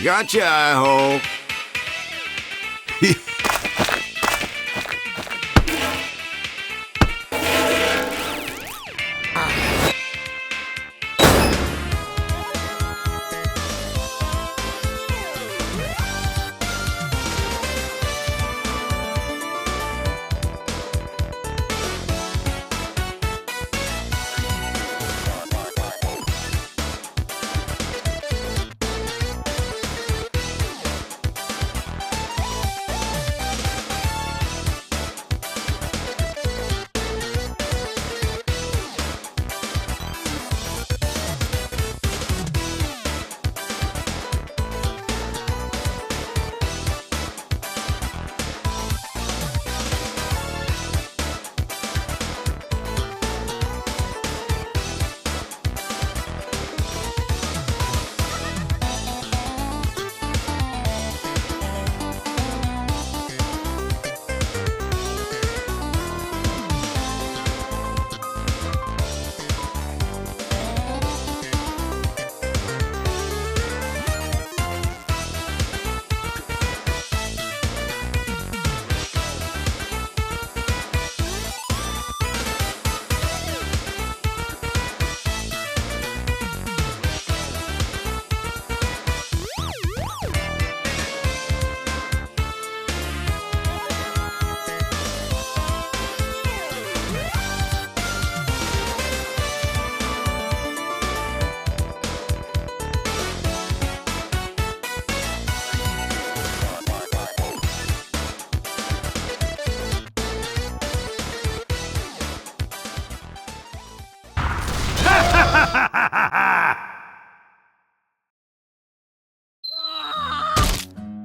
Gotcha, I-ho.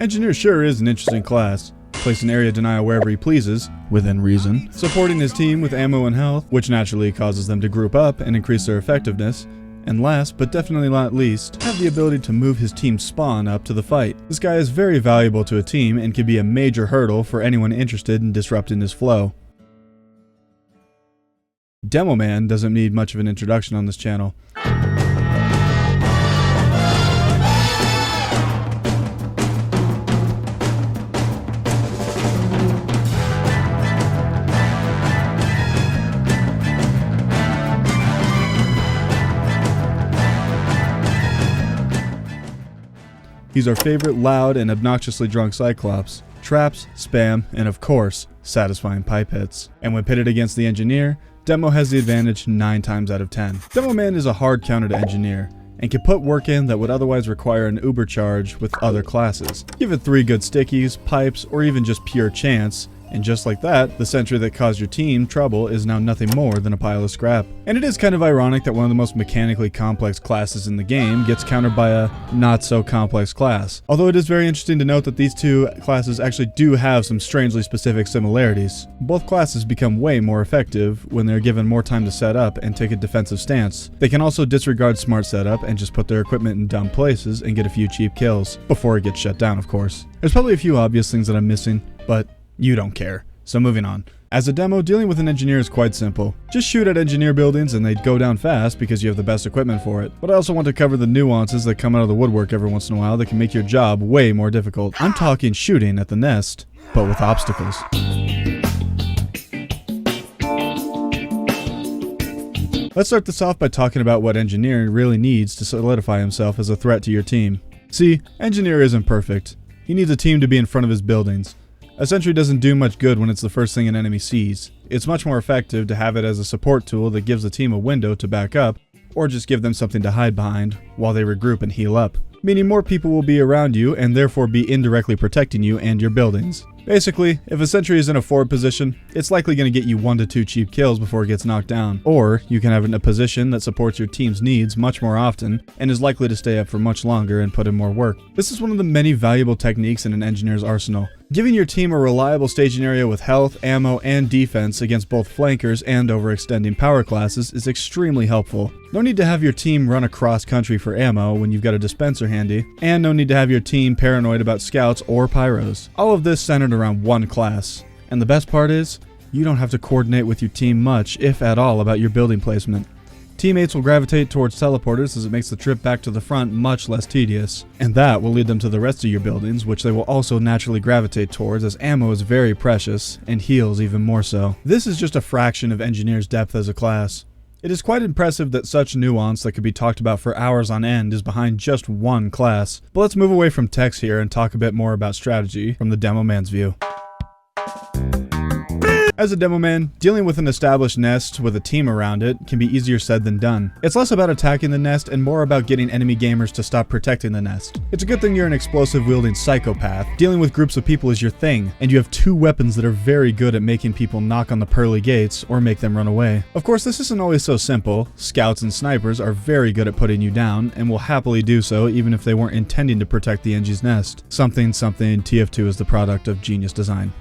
Engineer sure is an interesting class. Place an area denial wherever he pleases, within reason, supporting his team with ammo and health, which naturally causes them to group up and increase their effectiveness, and last, but definitely not least, have the ability to move his team's spawn up to the fight. This guy is very valuable to a team and can be a major hurdle for anyone interested in disrupting his flow. Demoman doesn't need much of an introduction on this channel. He's our favorite loud and obnoxiously drunk Cyclops. Traps, spam, and of course, satisfying pipe hits. And when pitted against the Engineer, Demo has the advantage 9 times out of 10. Demoman is a hard counter to Engineer, and can put work in that would otherwise require an uber charge with other classes. Give it 3 good stickies, pipes, or even just pure chance, and just like that, the sentry that caused your team trouble is now nothing more than a pile of scrap. And it is kind of ironic that one of the most mechanically complex classes in the game gets countered by a not-so-complex class. Although it is very interesting to note that these two classes actually do have some strangely specific similarities. Both classes become way more effective when they're given more time to set up and take a defensive stance. They can also disregard smart setup and just put their equipment in dumb places and get a few cheap kills, before it gets shut down of course. There's probably a few obvious things that I'm missing, but you don't care. So moving on. As a demo, dealing with an Engineer is quite simple. Just shoot at Engineer buildings and they'd go down fast because you have the best equipment for it. But I also want to cover the nuances that come out of the woodwork every once in a while that can make your job way more difficult. I'm talking shooting at the nest, but with obstacles. Let's start this off by talking about what Engineer really needs to solidify himself as a threat to your team. See, Engineer isn't perfect. He needs a team to be in front of his buildings. A sentry doesn't do much good when it's the first thing an enemy sees. It's much more effective to have it as a support tool that gives the team a window to back up, or just give them something to hide behind while they regroup and heal up. Meaning more people will be around you and therefore be indirectly protecting you and your buildings. Basically, if a sentry is in a forward position, it's likely going to get you 1 to 2 cheap kills before it gets knocked down. Or, you can have it in a position that supports your team's needs much more often, and is likely to stay up for much longer and put in more work. This is one of the many valuable techniques in an engineer's arsenal. Giving your team a reliable staging area with health, ammo, and defense against both flankers and overextending power classes is extremely helpful. No need to have your team run across country for ammo when you've got a dispenser handy, and no need to have your team paranoid about scouts or pyros. All of this centered around one class. And the best part is, you don't have to coordinate with your team much, if at all, about your building placement. Teammates will gravitate towards teleporters as it makes the trip back to the front much less tedious. And that will lead them to the rest of your buildings, which they will also naturally gravitate towards as ammo is very precious, and heals even more so. This is just a fraction of Engineer's depth as a class. It is quite impressive that such nuance that could be talked about for hours on end is behind just one class. But let's move away from text here and talk a bit more about strategy from the Demoman's view. As a Demoman, dealing with an established nest with a team around it can be easier said than done. It's less about attacking the nest and more about getting enemy gamers to stop protecting the nest. It's a good thing you're an explosive wielding psychopath. Dealing with groups of people is your thing, and you have two weapons that are very good at making people knock on the pearly gates or make them run away. Of course, this isn't always so simple. Scouts and snipers are very good at putting you down and will happily do so even if they weren't intending to protect the Engie's nest. Something TF2 is the product of genius design.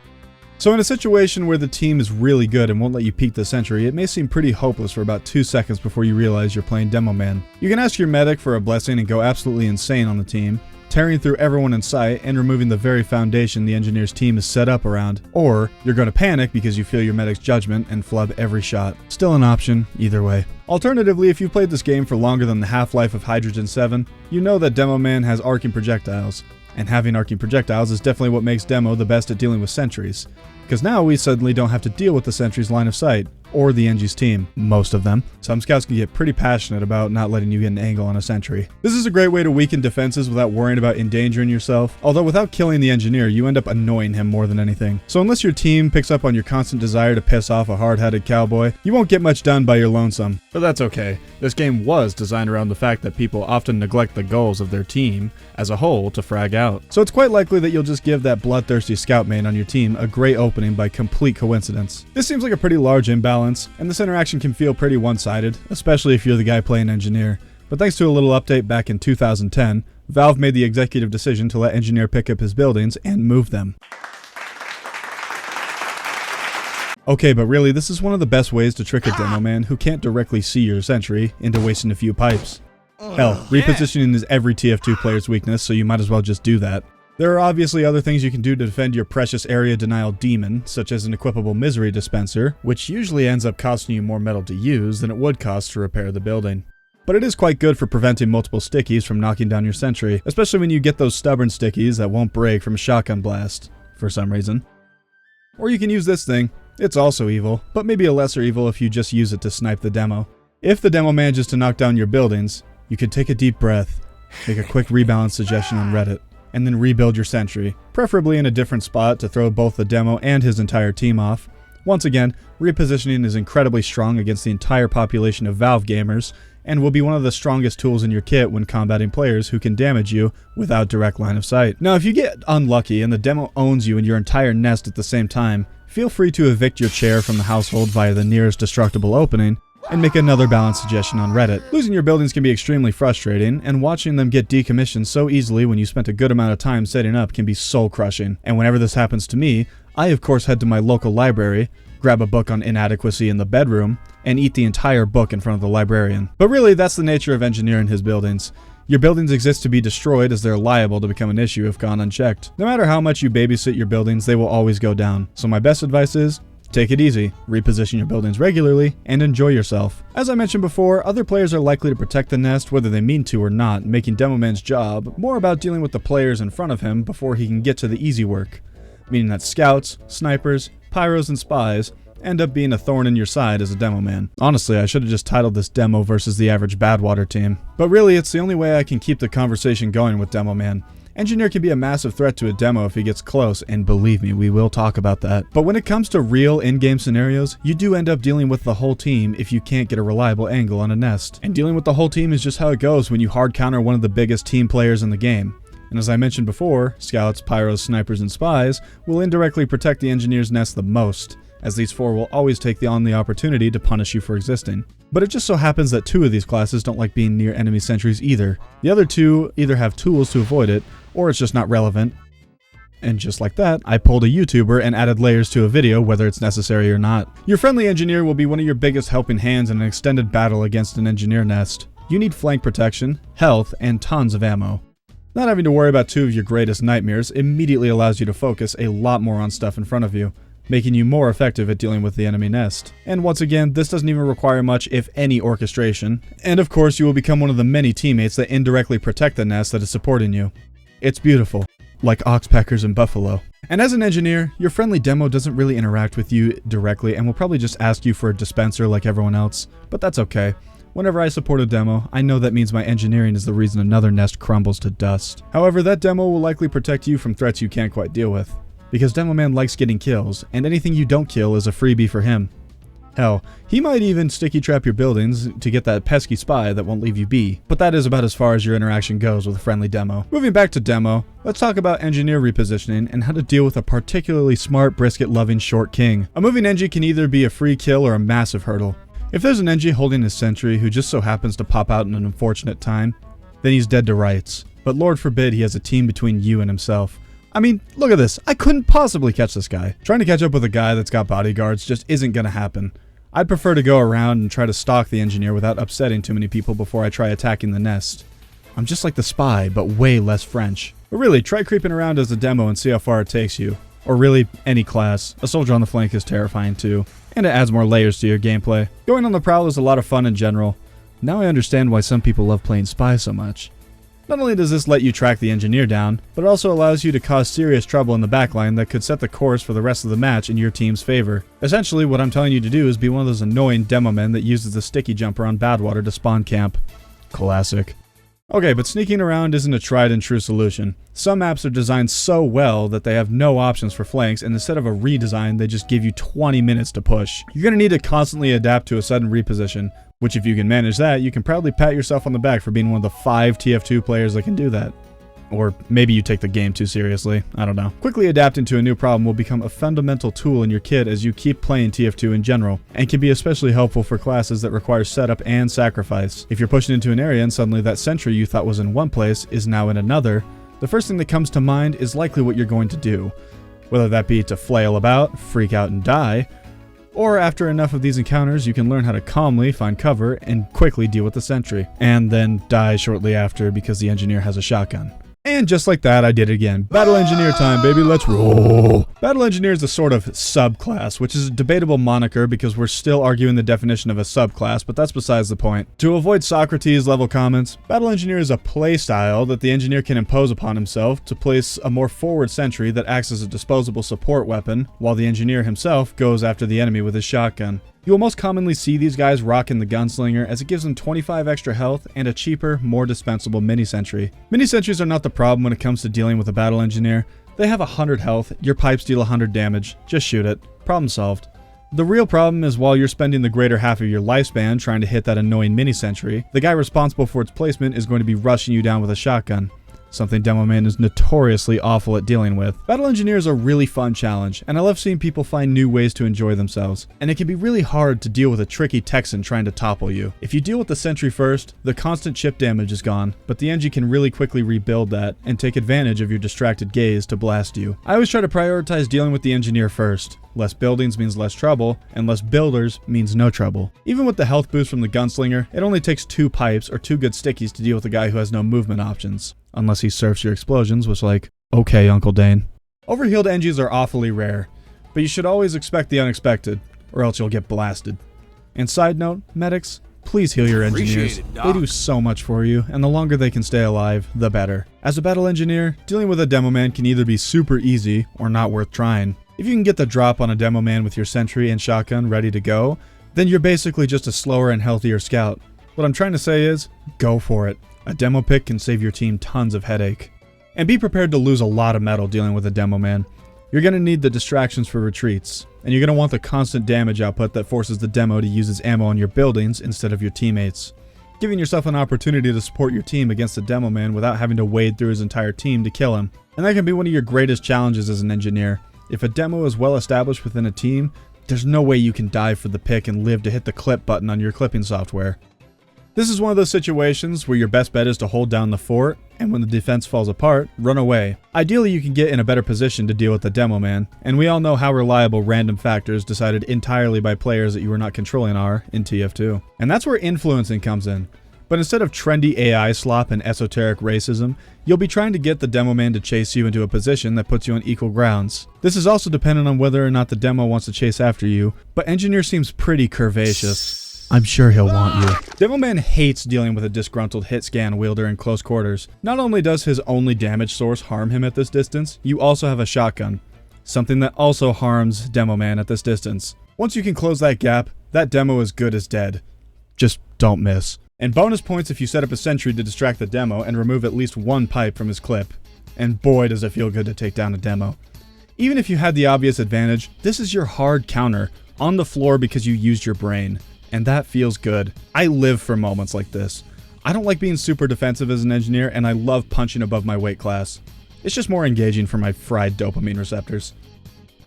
So in a situation where the team is really good and won't let you peek the sentry, it may seem pretty hopeless for about 2 seconds before you realize you're playing Demoman. You can ask your medic for a blessing and go absolutely insane on the team, tearing through everyone in sight and removing the very foundation the Engineer's team is set up around. Or you're going to panic because you feel your medic's judgment and flub every shot. Still an option, either way. Alternatively, if you've played this game for longer than the half-life of Hydrogen 7, you know that Demoman has arcing projectiles. And having arcing projectiles is definitely what makes Demo the best at dealing with sentries. Because now we suddenly don't have to deal with the sentry's line of sight, or the Engie's team, most of them. Some scouts can get pretty passionate about not letting you get an angle on a sentry. This is a great way to weaken defenses without worrying about endangering yourself, although without killing the Engineer, you end up annoying him more than anything. So unless your team picks up on your constant desire to piss off a hard-headed cowboy, you won't get much done by your lonesome. But that's okay. This game was designed around the fact that people often neglect the goals of their team as a whole to frag out. So it's quite likely that you'll just give that bloodthirsty scout main on your team a great opening by complete coincidence. This seems like a pretty large imbalance, and this interaction can feel pretty one-sided, especially if you're the guy playing Engineer. But thanks to a little update back in 2010, Valve made the executive decision to let Engineer pick up his buildings and move them. Okay, but really, this is one of the best ways to trick a Demoman who can't directly see your sentry into wasting a few pipes. Hell, repositioning is every TF2 player's weakness, so you might as well just do that. There are obviously other things you can do to defend your precious area denial demon, such as an equipable misery dispenser, which usually ends up costing you more metal to use than it would cost to repair the building. But it is quite good for preventing multiple stickies from knocking down your sentry, especially when you get those stubborn stickies that won't break from a shotgun blast, for some reason. Or you can use this thing. It's also evil, but maybe a lesser evil if you just use it to snipe the demo. If the demo manages to knock down your buildings, you could take a deep breath, make a quick rebalance suggestion on Reddit, and then rebuild your sentry, preferably in a different spot to throw both the demo and his entire team off. Once again, repositioning is incredibly strong against the entire population of Valve gamers, and will be one of the strongest tools in your kit when combating players who can damage you without direct line of sight. Now, if you get unlucky and the demo owns you and your entire nest at the same time, feel free to evict your chair from the household via the nearest destructible opening, and make another balance suggestion on Reddit. Losing your buildings can be extremely frustrating, and watching them get decommissioned so easily when you spent a good amount of time setting up can be soul-crushing. And whenever this happens to me, I of course head to my local library, grab a book on inadequacy in the bedroom, and eat the entire book in front of the librarian. But really, that's the nature of Engineer and his buildings. Your buildings exist to be destroyed as they're liable to become an issue if gone unchecked. No matter how much you babysit your buildings, they will always go down. So my best advice is, take it easy, reposition your buildings regularly, and enjoy yourself. As I mentioned before, other players are likely to protect the nest whether they mean to or not, making Demoman's job more about dealing with the players in front of him before he can get to the easy work. Meaning that scouts, snipers, pyros, and spies end up being a thorn in your side as a Demoman. Honestly, I should have just titled this Demo versus the average Badwater team. But really, it's the only way I can keep the conversation going with Demoman. Engineer can be a massive threat to a demo if he gets close, and believe me, we will talk about that. But when it comes to real in-game scenarios, you do end up dealing with the whole team if you can't get a reliable angle on a nest. And dealing with the whole team is just how it goes when you hard counter one of the biggest team players in the game. And as I mentioned before, scouts, pyros, snipers, and spies will indirectly protect the Engineer's nest the most, as these four will always take on the opportunity to punish you for existing. But it just so happens that two of these classes don't like being near enemy sentries either. The other two either have tools to avoid it, or it's just not relevant. And just like that, I pulled a YouTuber and added layers to a video whether it's necessary or not. Your friendly Engineer will be one of your biggest helping hands in an extended battle against an Engineer nest. You need flank protection, health, and tons of ammo. Not having to worry about two of your greatest nightmares immediately allows you to focus a lot more on stuff in front of you. making you more effective at dealing with the enemy nest. And once again, this doesn't even require much, if any, orchestration. And of course, you will become one of the many teammates that indirectly protect the nest that is supporting you. It's beautiful, like oxpeckers and buffalo. And as an engineer, your friendly demo doesn't really interact with you directly and will probably just ask you for a dispenser like everyone else, but that's okay. Whenever I support a demo, I know that means my engineering is the reason another nest crumbles to dust. However, that demo will likely protect you from threats you can't quite deal with, because Demoman likes getting kills, and anything you don't kill is a freebie for him. Hell, he might even sticky trap your buildings to get that pesky spy that won't leave you be, but that is about as far as your interaction goes with a friendly demo. Moving back to demo, let's talk about engineer repositioning and how to deal with a particularly smart, brisket-loving short king. A moving engie can either be a free kill or a massive hurdle. If there's an engie holding his sentry who just so happens to pop out in an unfortunate time, then he's dead to rights. But Lord forbid he has a team between you and himself. I mean, look at this. I couldn't possibly catch this guy. Trying to catch up with a guy that's got bodyguards just isn't gonna happen. I'd prefer to go around and try to stalk the engineer without upsetting too many people before I try attacking the nest. I'm just like the spy, but way less French. But really, try creeping around as a demo and see how far it takes you. Or really, any class. A soldier on the flank is terrifying too, and it adds more layers to your gameplay. Going on the prowl is a lot of fun in general. Now I understand why some people love playing spy so much. Not only does this let you track the engineer down, but it also allows you to cause serious trouble in the backline that could set the course for the rest of the match in your team's favor. Essentially, what I'm telling you to do is be one of those annoying demo men that uses the sticky jumper on Badwater to spawn camp. Classic. Okay, but sneaking around isn't a tried and true solution. Some maps are designed so well that they have no options for flanks, and instead of a redesign, they just give you 20 minutes to push. You're going to need to constantly adapt to a sudden reposition, which if you can manage that, you can proudly pat yourself on the back for being one of the 5 TF2 players that can do that. Or maybe you take the game too seriously, I don't know. Quickly adapting to a new problem will become a fundamental tool in your kit as you keep playing TF2 in general, and can be especially helpful for classes that require setup and sacrifice. If you're pushing into an area and suddenly that sentry you thought was in one place is now in another, the first thing that comes to mind is likely what you're going to do. Whether that be to flail about, freak out and die, or after enough of these encounters you can learn how to calmly find cover and quickly deal with the sentry, and then die shortly after because the engineer has a shotgun. And just like that, I did it again. Battle Engineer time, baby, let's roll! Battle Engineer is a sort of subclass, which is a debatable moniker because we're still arguing the definition of a subclass, but that's besides the point. To avoid Socrates-level comments, Battle Engineer is a playstyle that the engineer can impose upon himself to place a more forward sentry that acts as a disposable support weapon, while the engineer himself goes after the enemy with his shotgun. You will most commonly see these guys rocking the gunslinger as it gives them 25 extra health and a cheaper, more dispensable mini-sentry. Mini-sentries are not the problem when it comes to dealing with a battle engineer. They have 100 health, your pipes deal 100 damage, just shoot it. Problem solved. The real problem is while you're spending the greater half of your lifespan trying to hit that annoying mini-sentry, the guy responsible for its placement is going to be rushing you down with a shotgun. Something Demoman is notoriously awful at dealing with. Battle Engineer is a really fun challenge, and I love seeing people find new ways to enjoy themselves. And it can be really hard to deal with a tricky Texan trying to topple you. If you deal with the sentry first, the constant chip damage is gone, but the Engie can really quickly rebuild that and take advantage of your distracted gaze to blast you. I always try to prioritize dealing with the engineer first. Less buildings means less trouble, and less builders means no trouble. Even with the health boost from the gunslinger, it only takes 2 pipes or 2 good stickies to deal with a guy who has no movement options. Unless he surfs your explosions, which like, okay, Uncle Dane. Overhealed Engies are awfully rare, but you should always expect the unexpected, or else you'll get blasted. And side note, medics, please heal your engineers. They do so much for you, and the longer they can stay alive, the better. As a battle engineer, dealing with a demo man can either be super easy, or not worth trying. If you can get the drop on a demo man with your sentry and shotgun ready to go, then you're basically just a slower and healthier scout. What I'm trying to say is, go for it. A demo pick can save your team tons of headache. And be prepared to lose a lot of metal dealing with a demo man. You're going to need the distractions for retreats, and you're going to want the constant damage output that forces the demo to use its ammo on your buildings instead of your teammates. Giving yourself an opportunity to support your team against a demo man without having to wade through his entire team to kill him. And that can be one of your greatest challenges as an engineer. If a demo is well established within a team, there's no way you can dive for the pick and live to hit the clip button on your clipping software. This is one of those situations where your best bet is to hold down the fort, and when the defense falls apart, run away. Ideally, you can get in a better position to deal with the demo man, and we all know how reliable random factors decided entirely by players that you are not controlling are in TF2. And that's where influencing comes in. But instead of trendy AI slop and esoteric racism, you'll be trying to get the Demoman to chase you into a position that puts you on equal grounds. This is also dependent on whether or not the demo wants to chase after you, but Engineer seems pretty curvaceous. I'm sure he'll want you. Demoman hates dealing with a disgruntled hit scan wielder in close quarters. Not only does his only damage source harm him at this distance, you also have a shotgun, something that also harms Demoman at this distance. Once you can close that gap, that demo is good as dead. Just don't miss. And bonus points if you set up a sentry to distract the demo and remove at least one pipe from his clip. And boy does it feel good to take down a demo. Even if you had the obvious advantage, this is your hard counter, on the floor because you used your brain. And that feels good. I live for moments like this. I don't like being super defensive as an engineer, and I love punching above my weight class. It's just more engaging for my fried dopamine receptors.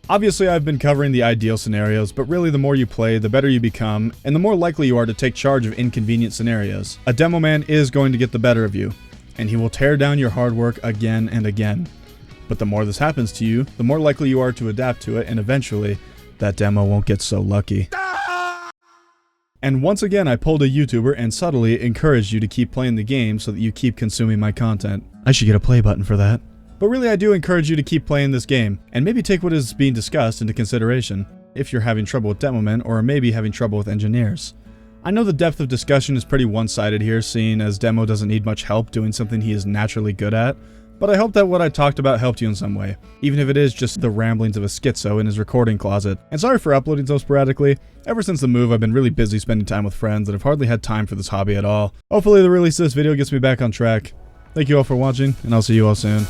Obviously, I've been covering the ideal scenarios, but really the more you play, the better you become, and the more likely you are to take charge of inconvenient scenarios. A Demoman is going to get the better of you, and he will tear down your hard work again and again. But the more this happens to you, the more likely you are to adapt to it, and eventually, that demo won't get so lucky. And once again, I pulled a YouTuber and subtly encouraged you to keep playing the game so that you keep consuming my content. I should get a play button for that. But really, I do encourage you to keep playing this game, and maybe take what is being discussed into consideration, if you're having trouble with Demoman, or maybe having trouble with engineers. I know the depth of discussion is pretty one-sided here, seeing as Demo doesn't need much help doing something he is naturally good at, but I hope that what I talked about helped you in some way, even if it is just the ramblings of a schizo in his recording closet. And sorry for uploading so sporadically. Ever since the move, I've been really busy spending time with friends, and have hardly had time for this hobby at all. Hopefully the release of this video gets me back on track. Thank you all for watching, and I'll see you all soon.